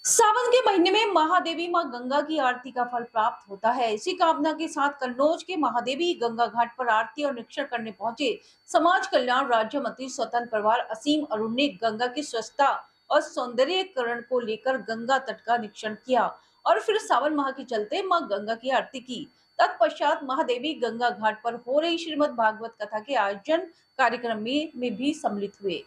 सावन के महीने में महादेवी मां गंगा की आरती का फल प्राप्त होता है। इसी कामना के साथ कन्नौज के महादेवी गंगा घाट पर आरती और निरीक्षण करने पहुंचे समाज कल्याण राज्य मंत्री स्वतंत्र प्रभार असीम अरुण ने गंगा की स्वच्छता और सौंदर्यीकरण को लेकर गंगा तट का निरीक्षण किया और फिर सावन माह के चलते मां गंगा की आरती की। तत्पश्चात महादेवी गंगा घाट पर हो रही श्रीमद् भागवत कथा के आयोजन कार्यक्रम में भी सम्मिलित हुए।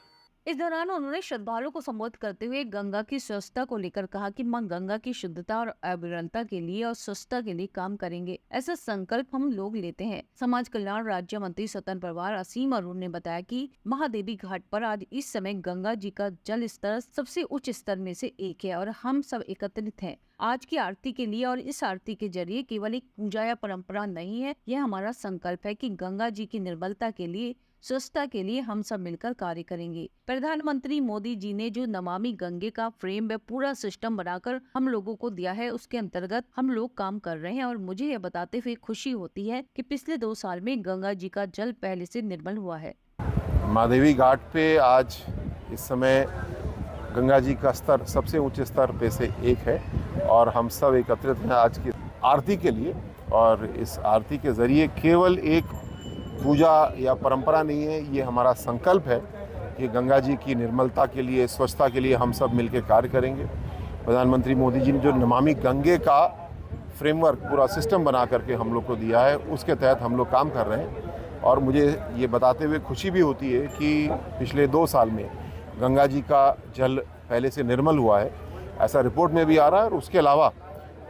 इस दौरान उन्होंने श्रद्धालुओं को संबोधित करते हुए गंगा की स्वच्छता को लेकर कहा कि मां गंगा की शुद्धता और अविरलता के लिए और स्वच्छता के लिए काम करेंगे, ऐसा संकल्प हम लोग लेते हैं। समाज कल्याण राज्य मंत्री स्वतंत्र प्रभार असीम अरुण ने बताया कि महादेवी घाट पर आज इस समय गंगा जी का जल स्तर सबसे उच्च स्तर में से एक है और हम सब एकत्रित हैं आज की आरती के लिए। और इस आरती के जरिए केवल एक पूजा या परंपरा नहीं है, यह हमारा संकल्प है कि गंगा जी की निर्मलता के लिए, स्वच्छता के लिए हम सब मिलकर कार्य करेंगे। प्रधानमंत्री मोदी जी ने जो नमामि गंगे का फ्रेम व पूरा सिस्टम बनाकर हम लोगों को दिया है, उसके अंतर्गत हम लोग काम कर रहे हैं और मुझे यह बताते हुए खुशी होती है कि पिछले 2 साल में गंगा जी का जल पहले से निर्मल हुआ है। महादेवी घाट पे आज इस समय गंगा जी का स्तर सबसे ऊंचे स्तर पे से एक है और हम सब एकत्रित हैं आज की आरती के लिए। और इस आरती के जरिए केवल एक पूजा या परंपरा नहीं है, ये हमारा संकल्प है कि गंगा जी की निर्मलता के लिए, स्वच्छता के लिए हम सब मिलकर कार्य करेंगे। प्रधानमंत्री मोदी जी ने जो नमामि गंगे का फ्रेमवर्क, पूरा सिस्टम बना करके हम लोग को दिया है, उसके तहत हम लोग काम कर रहे हैं। और मुझे ये बताते हुए खुशी भी होती है कि पिछले 2 साल में गंगा जी का जल पहले से निर्मल हुआ है, ऐसा रिपोर्ट में भी आ रहा है। और उसके अलावा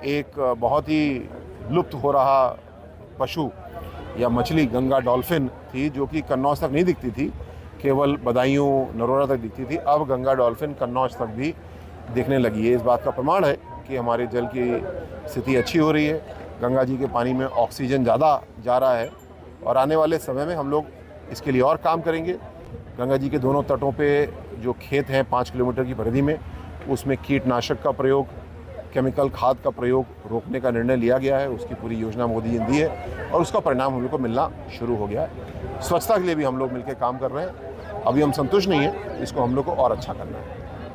एक बहुत ही लुप्त हो रहा पशु या मछली गंगा डॉल्फिन थी, जो कि कन्नौज तक नहीं दिखती थी, केवल बदायूं नरोरा तक दिखती थी। अब गंगा डॉल्फिन कन्नौज तक भी दिखने लगी है। इस बात का प्रमाण है कि हमारे जल की स्थिति अच्छी हो रही है, गंगा जी के पानी में ऑक्सीजन ज़्यादा जा रहा है और आने वाले समय में हम लोग इसके लिए और काम करेंगे। गंगा जी के दोनों तटों पे जो खेत हैं 5 किलोमीटर की परिधि में, उसमें कीटनाशक का प्रयोग, केमिकल खाद का प्रयोग रोकने का निर्णय लिया गया है। उसकी पूरी योजना मोदी जी ने दी है और उसका परिणाम हम लोग को मिलना शुरू हो गया है। स्वच्छता के लिए भी हम लोग मिलकर काम कर रहे हैं। अभी हम संतुष्ट नहीं हैं, इसको हम लोग को और अच्छा करना है।